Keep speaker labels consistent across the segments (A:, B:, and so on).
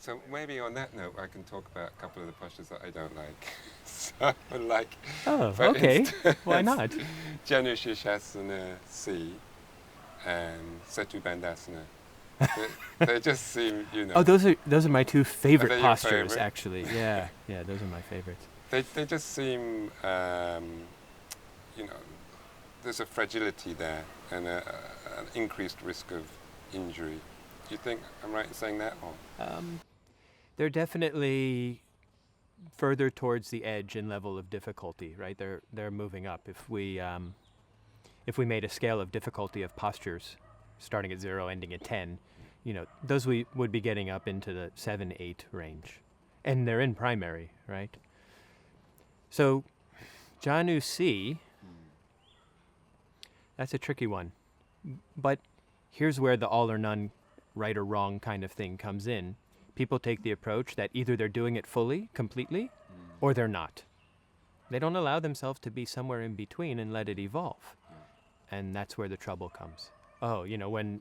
A: So maybe on that note, I can talk about a couple of the postures that I don't like. So, like,
B: Oh,
A: for
B: okay.
A: instance,
B: Why not?
A: Janu Sirsasana C and Setu Bandhasana. They just seem,
B: Oh, those are my two favorite
A: they your
B: postures,
A: favorite?
B: actually. Yeah, those are my favorites.
A: they just seem, there's a fragility there and an increased risk of injury. Do you think I'm right in saying that? Or?
B: They're definitely further towards the edge in level of difficulty, right? They're moving up. If we made a scale of difficulty of postures, starting at 0, ending at 10, those we would be getting up into the 7, 8 range, and they're in primary, right? So, Janu C, that's a tricky one, but here's where the all or none, right or wrong kind of thing comes in. People take the approach that either they're doing it fully, completely, or they're not. They don't allow themselves to be somewhere in between and let it evolve. And that's where the trouble comes. Oh, when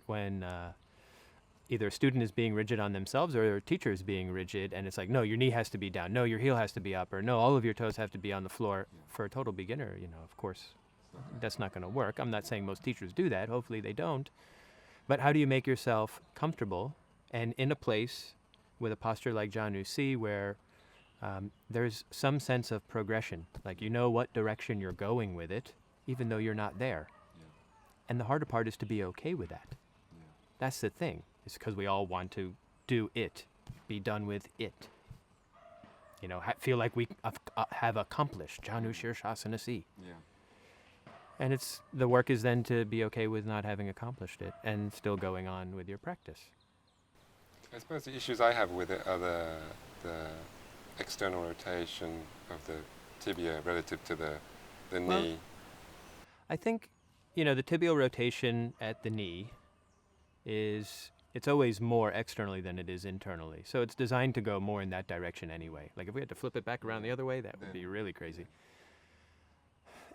B: either a student is being rigid on themselves or a teacher is being rigid, and it's like, no, your knee has to be down, no, your heel has to be up, or no, all of your toes have to be on the floor. For a total beginner, of course, that's not going to work. I'm not saying most teachers do that. Hopefully they don't. But how do you make yourself comfortable and in a place with a posture like Janu C where there's some sense of progression, like what direction you're going with it, even though you're not there. Yeah. And the harder part is to be okay with that. Yeah. That's the thing. It's because we all want to do it, be done with it. Feel like we have accomplished Janu Sirsasana C. Yeah. And the work is then to be okay with not having accomplished it and still going on with your practice.
A: I suppose the issues I have with it are the external rotation of the tibia relative to the knee.
B: I think, the tibial rotation at the knee it's always more externally than it is internally. So it's designed to go more in that direction anyway. Like if we had to flip it back around the other way, that would be really crazy.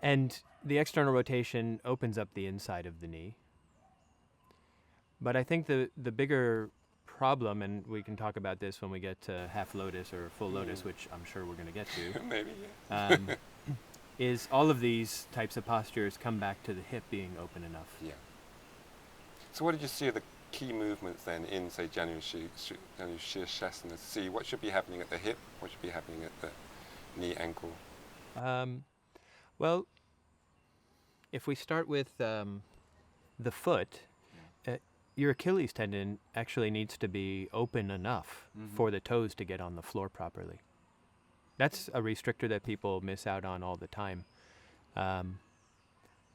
B: And the external rotation opens up the inside of the knee. But I think the bigger problem, and we can talk about this when we get to half lotus or full lotus, which I'm sure we're going to get to,
A: maybe, yeah.
B: is all of these types of postures come back to the hip being open enough.
A: Yeah. So what did you see are the key movements then in, say, Janu Sirsasana C? What should be happening at the hip? What should be happening at the knee, ankle?
B: Well, if we start with the foot, your Achilles tendon actually needs to be open enough for the toes to get on the floor properly. That's a restrictor that people miss out on all the time.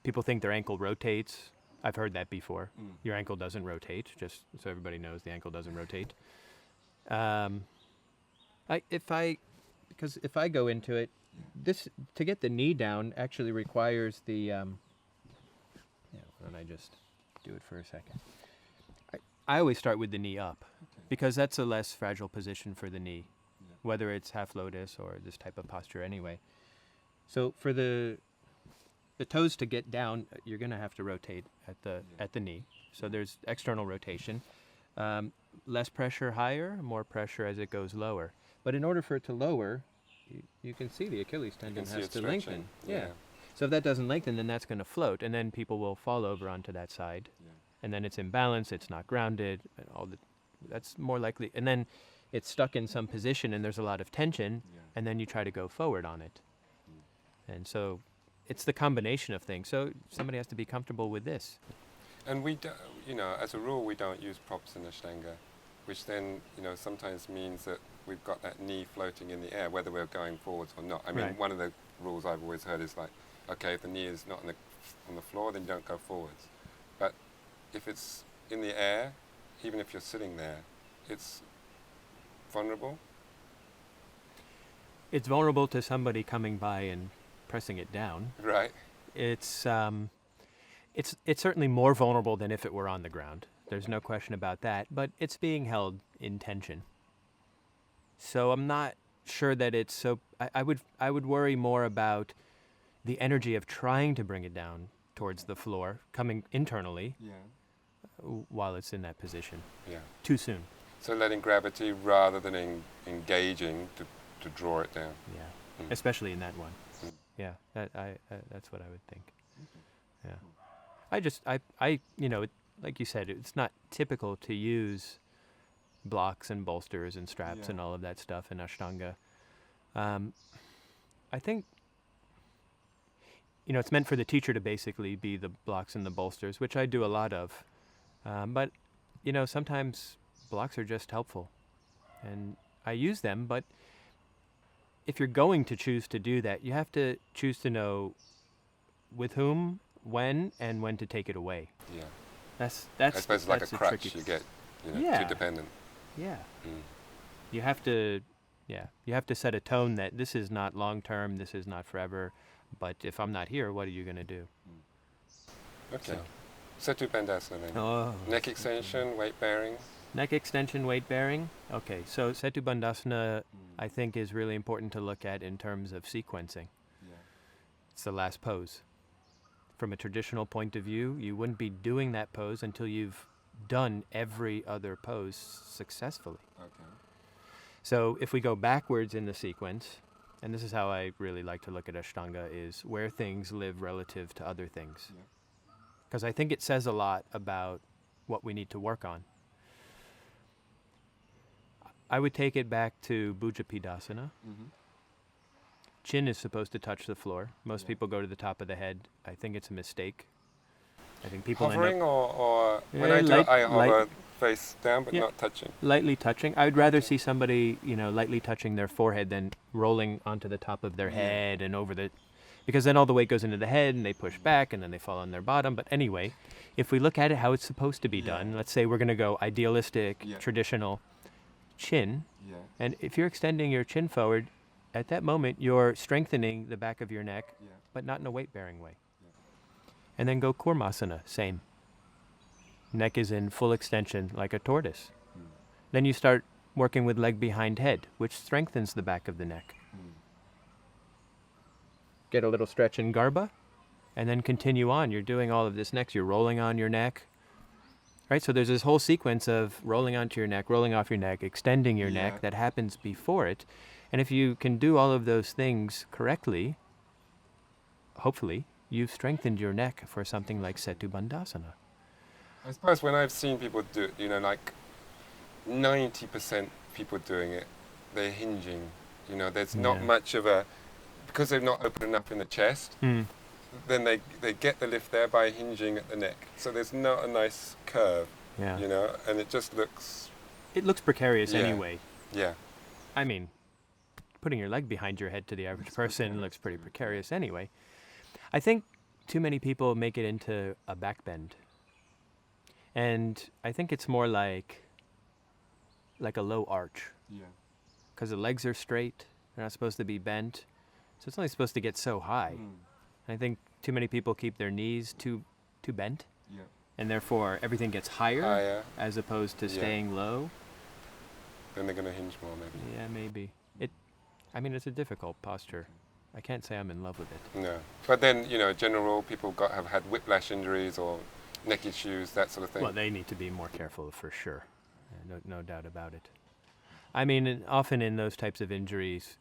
B: People think their ankle rotates. I've heard that before. Your ankle doesn't rotate, just so everybody knows the ankle doesn't rotate. Because if I go into it, this to get the knee down actually requires the. Why don't I just do it for a second? I always start with the knee up, because that's a less fragile position for the knee, whether it's half lotus or this type of posture anyway. So for the toes to get down, you're going to have to rotate at the knee. So there's external rotation. Less pressure higher, more pressure as it goes lower. But in order for it to lower, you can see the Achilles tendon has to lengthen. Yeah. So if that doesn't lengthen, then that's going to float, and then people will fall over onto that side. Yeah. And then it's imbalanced, it's not grounded, and that's more likely. And then it's stuck in some position and there's a lot of tension, and then you try to go forward on it. And so it's the combination of things. So somebody has to be comfortable with this.
A: And we, as a rule, we don't use props in Ashtanga, which then, sometimes means that we've got that knee floating in the air, whether we're going forwards or not. I mean, one of the rules I've always heard is like, okay, if the knee is not on the floor, then you don't go forwards. But if it's in the air, even if you're sitting there, it's vulnerable?
B: It's vulnerable to somebody coming by and pressing it down.
A: Right.
B: It's certainly more vulnerable than if it were on the ground. There's no question about that, but it's being held in tension. So I'm not sure that it's so. I would worry more about the energy of trying to bring it down towards the floor, coming internally, while it's in that position.
A: Yeah.
B: Too soon.
A: So letting gravity rather than engaging to draw it down.
B: Yeah, especially in that one. Yeah, that's what I would think. Yeah, I like you said, it's not typical to use blocks and bolsters and straps and all of that stuff in Ashtanga. I think, it's meant for the teacher to basically be the blocks and the bolsters, which I do a lot of. But, sometimes blocks are just helpful. And I use them, but if you're going to choose to do that, you have to choose to know with whom, when, and when to take it away.
A: Yeah.
B: That's
A: I suppose like a crutch,
B: tricky.
A: you get too dependent.
B: Yeah. You have to set a tone that this is not long term, this is not forever, but if I'm not here, what are you going to do?
A: Okay. Setu Bandhasana then.
B: Oh.
A: Neck extension, weight bearing.
B: Neck extension, weight bearing. Okay, so Setu Bandhasana I think is really important to look at in terms of sequencing.
A: Yeah.
B: It's the last pose. From a traditional point of view, you wouldn't be doing that pose until you've done every other pose successfully.
A: Okay.
B: So if we go backwards in the sequence, and this is how I really like to look at Ashtanga, is where things live relative to other things. Because I think it says a lot about what we need to work on. I would take it back to Bujapidasana. Chin is supposed to touch the floor. Most people go to the top of the head. I think it's a mistake. I think people
A: hovering or when I do it, I hover face down but not touching.
B: Lightly touching. I would rather see somebody, lightly touching their forehead than rolling onto the top of their head and over because then all the weight goes into the head and they push back and then they fall on their bottom. But anyway, if we look at it how it's supposed to be done, let's say we're going to go idealistic, traditional chin. And if you're extending your chin forward, at that moment you're strengthening the back of your neck, but not in a weight-bearing way. And then go Kurmasana, same. Neck is in full extension like a tortoise. Then you start working with leg behind head, which strengthens the back of the neck. Get a little stretch in Garba, and then continue on. You're doing all of this next. You're rolling on your neck. Right? So there's this whole sequence of rolling onto your neck, rolling off your neck, extending your neck that happens before it. And if you can do all of those things correctly, hopefully, you've strengthened your neck for something like Setu Bandhasana.
A: I suppose when I've seen people do it, like 90% people doing it, they're hinging. There's not much of because they've not opened enough in the chest, then they get the lift there by hinging at the neck. So there's not a nice curve, and it just looks...
B: It looks precarious anyway.
A: Yeah.
B: I mean, putting your leg behind your head to the average person looks pretty precarious anyway. I think too many people make it into a back bend. And I think it's more like a low arch. Yeah. Because the legs are straight, they're not supposed to be bent. So it's only supposed to get so high. I think too many people keep their knees too bent. Yeah. And therefore everything gets higher as opposed to staying low.
A: Then they're going to hinge more maybe.
B: Yeah, maybe. It's a difficult posture. I can't say I'm in love with it.
A: No. But then, general people have had whiplash injuries or neck issues, that sort of thing.
B: Well, they need to be more careful for sure. No doubt about it. Often in those types of injuries,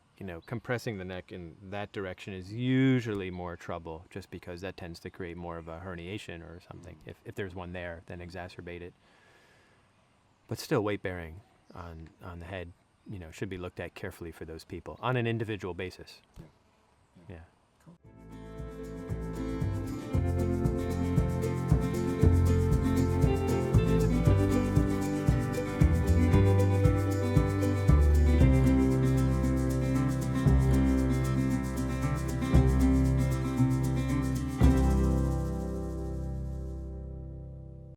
B: compressing the neck in that direction is usually more trouble just because that tends to create more of a herniation or something. If there's one there, then exacerbate it. But still, weight bearing on the head, should be looked at carefully for those people on an individual basis. Yeah. Cool.